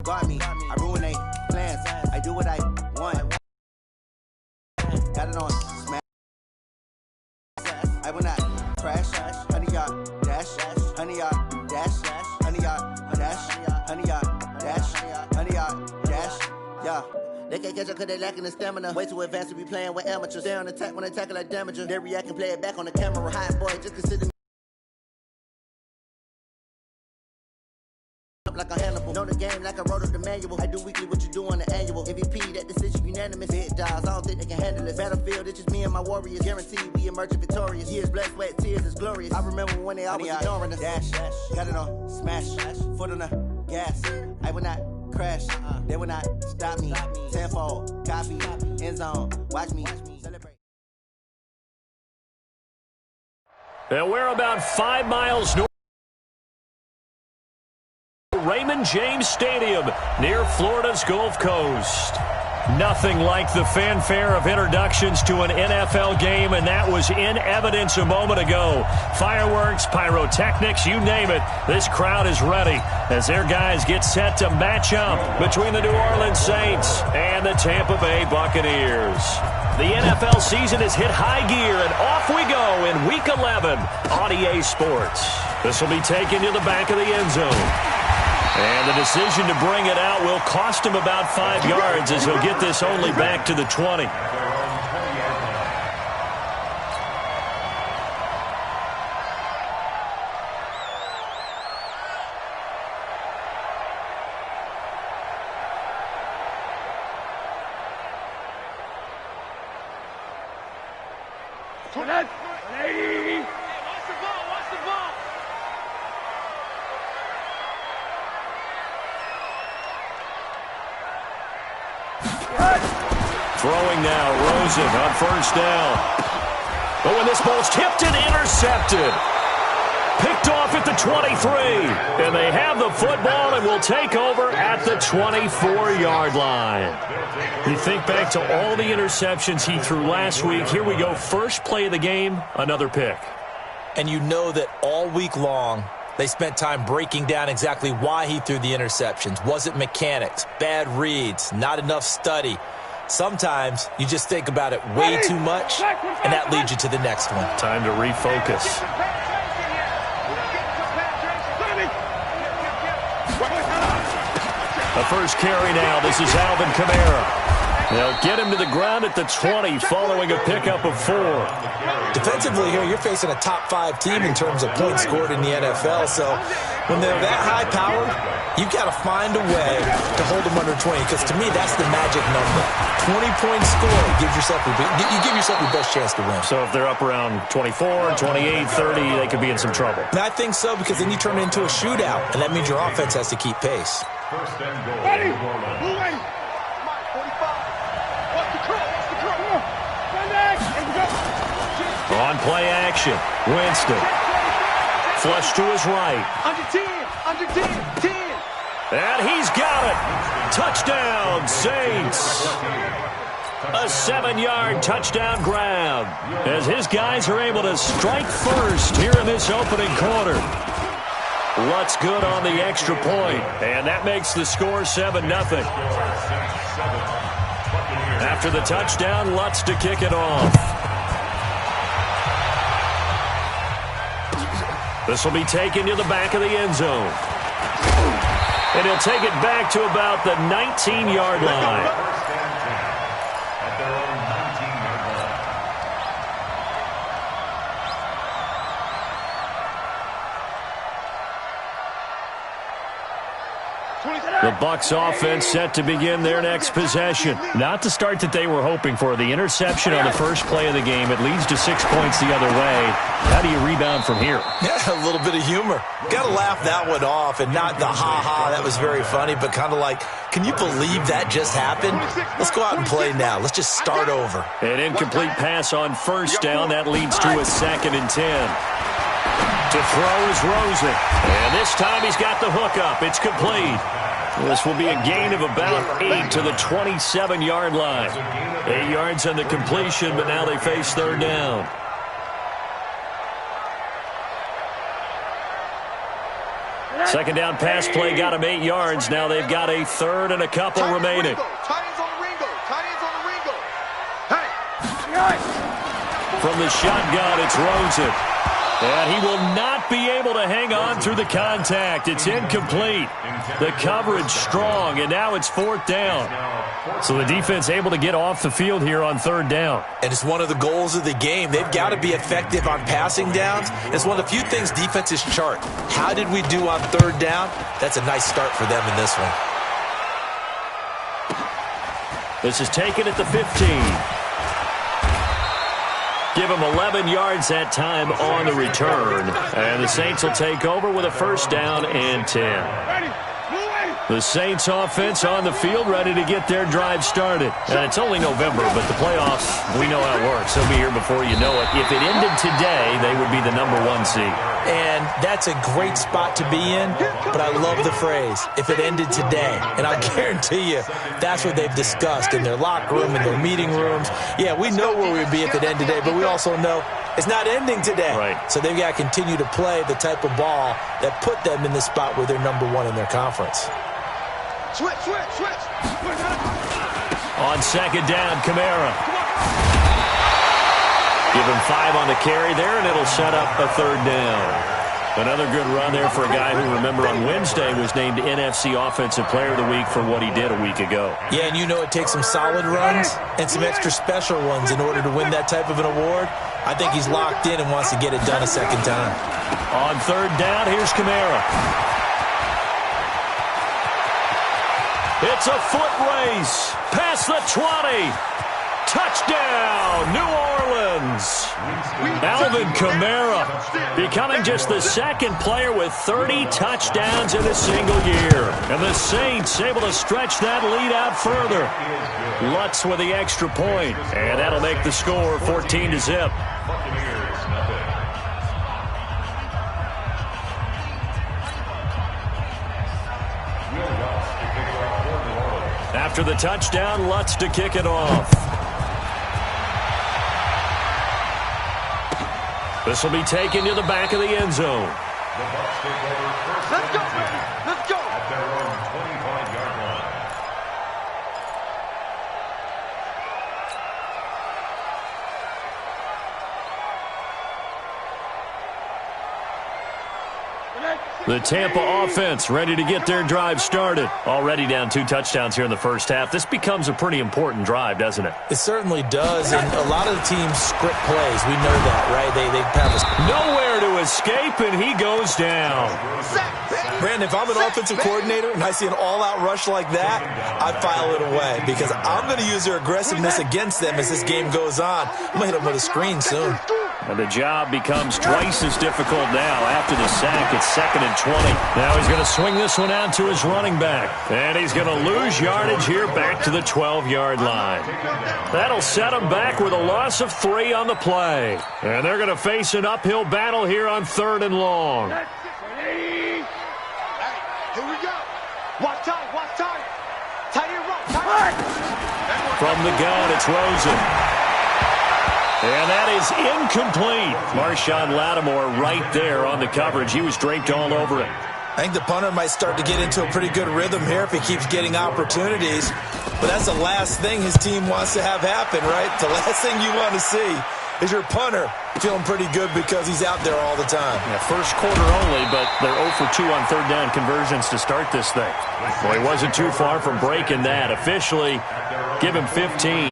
Guard me, I ruin they plans. I do what I want. Got it on smash. I will not crash. 100 yard dash. 100 yard dash. 100 yard dash. 100 yard dash. 100 yard dash. Yeah. They can't catch up cause they lacking the stamina. Way too advanced to be playing with amateurs. Stay on attack when they tackle like damager. They react and play it back on the camera. Hot boy, just consider me like a Hannibal. Know the game like I wrote up the manual. I do weekly what you do on the annual. MVP, that decision unanimous. Big dials, I don't think they can handle it. Battlefield, it's just me and my warriors. Guaranteed we emerge victorious. Years, blood, sweat, tears, it's glorious. I remember when they always ignoring us. Dash, got it on smash. Foot on the gas. I will not crash. They will not stop me. Tenfold, copy, end zone. Watch me celebrate. And we're about 5 miles north. Raymond James Stadium near Florida's Gulf Coast. Nothing like the fanfare of introductions to an NFL game, and that was in evidence a moment ago. Fireworks, pyrotechnics, you name it. This crowd is ready as their guys get set to match up between the New Orleans Saints and the Tampa Bay Buccaneers. The NFL season has hit high gear, and off we go in Week 11 on EA Sports. This will be taken to the back of the end zone. And the decision to bring it out will cost him about 5 yards as he'll get this only back to the 20. Throwing now, Rosen on first down. But when this ball's tipped and intercepted. Picked off at the 23. And they have the football and will take over at the 24-yard line. You think back to all the interceptions he threw last week. Here we go. First play of the game, another pick. And you know that all week long, they spent time breaking down exactly why he threw the interceptions. Was it mechanics, bad reads, not enough study? Sometimes you just think about it way too much, and that leads you to the next one. Time to refocus. The first carry now. This is Alvin Kamara. They'll get him to the ground at the 20 following a pickup of 4. Defensively here, you're facing a top-5 team in terms of points scored in the NFL. So when they're that high-powered, you've got to find a way to hold them under 20. Because to me, that's the magic number. 20-point score. You give yourself your best chance to win. So if they're up around 24, 28, 30, they could be in some trouble. And I think so, because then you turn it into a shootout. And that means your offense has to keep pace. First and goal. Ready? Moving. On play action, Winston. Flush to his right. Under 10. And he's got it. Touchdown, Saints. A 7-yard touchdown grab as his guys are able to strike first here in this opening quarter. Lutz good on the extra point, and that makes the score 7-0. After the touchdown, Lutz to kick it off. This will be taken to the back of the end zone. And he'll take it back to about the 19-yard line. The Bucs offense set to begin their next possession. Not the start that they were hoping for. The interception on the first play of the game. It leads to 6 points the other way. How do you rebound from here? Yeah, a little bit of humor. Got to laugh that one off, and not the ha-ha, that was very funny, but kind of like, can you believe that just happened? Let's go out and play now. Let's just start over. An incomplete pass on first down. That leads to a 2nd and 10. To throw is Rosen. And this time he's got the hook up. It's complete. This will be a gain of about 8 to the 27-yard line. 8 yards on the completion, but now they face third down. Second down pass play got him 8 yards. Now they've got a third and a couple remaining. From the shotgun, it's Rosen. And he will not be able to hang on through the contact. It's incomplete. The coverage strong, and now it's 4th down. So the defense able to get off the field here on 3rd down. And it's one of the goals of the game. They've got to be effective on passing downs. It's one of the few things defenses chart. How did we do on 3rd down? That's a nice start for them in this one. This is taken at the 15. Give him 11 yards that time on the return. And the Saints will take over with a 1st down and 10. The Saints offense on the field ready to get their drive started. And it's only November, but the playoffs, we know how it works. They'll be here before you know it. If it ended today, they would be the #1 seed. And that's a great spot to be in, but I love the phrase, if it ended today. And I guarantee you, that's what they've discussed in their locker room, in their meeting rooms. Yeah, we know where we'd be if it ended today, but we also know it's not ending today. Right. So they've got to continue to play the type of ball that put them in the spot where they're #1 in their conference. Switch. On 2nd down, Kamara. Give him 5 on the carry there, and it'll set up a 3rd down. Another good run there for a guy who, remember, on Wednesday was named NFC Offensive Player of the Week for what he did a week ago. Yeah, and you know it takes some solid runs and some extra special ones in order to win that type of an award. I think he's locked in and wants to get it done a 2nd time. On 3rd down, here's Kamara. It's a foot race. Past the 20. Touchdown, New Orleans. Alvin Kamara becoming just the 2nd player with 30 touchdowns in a single year. And the Saints able to stretch that lead out further. Lutz with the extra point, and that'll make the score 14-0. After the touchdown, Lutz to kick it off. This will be taken to the back of the end zone. Let's go, baby. Let's go. At their own 25-yard line. The Tampa offense ready to get their drive started. Already down 2 touchdowns here in the first half. This becomes a pretty important drive, doesn't it? It certainly does, and a lot of the teams script plays. We know that, right? They have nowhere to escape, and he goes down. Brandon, if I'm an offensive coordinator and I see an all-out rush like that, I file it away because I'm going to use their aggressiveness against them as this game goes on. I'm going to hit them with a screen soon. And the job becomes twice as difficult now. After the sack, it's 2nd and 20. Now he's going to swing this one out to his running back. And he's going to lose yardage here back to the 12-yard line. That'll set him back with a loss of 3 on the play. And they're going to face an uphill battle here on 3rd and long. Hey, here we go. Watch time. Tight end run. Tight end. From the gun, it's Rosen. And that is incomplete. Marshawn Lattimore right there on the coverage. He was draped all over it. I think the punter might start to get into a pretty good rhythm here if he keeps getting opportunities. But that's the last thing his team wants to have happen, right? The last thing you want to see is your punter feeling pretty good because he's out there all the time. Yeah, first quarter only, but they're 0 for 2 on 3rd down conversions to start this thing. Well, he wasn't too far from breaking that. Officially, give him 15.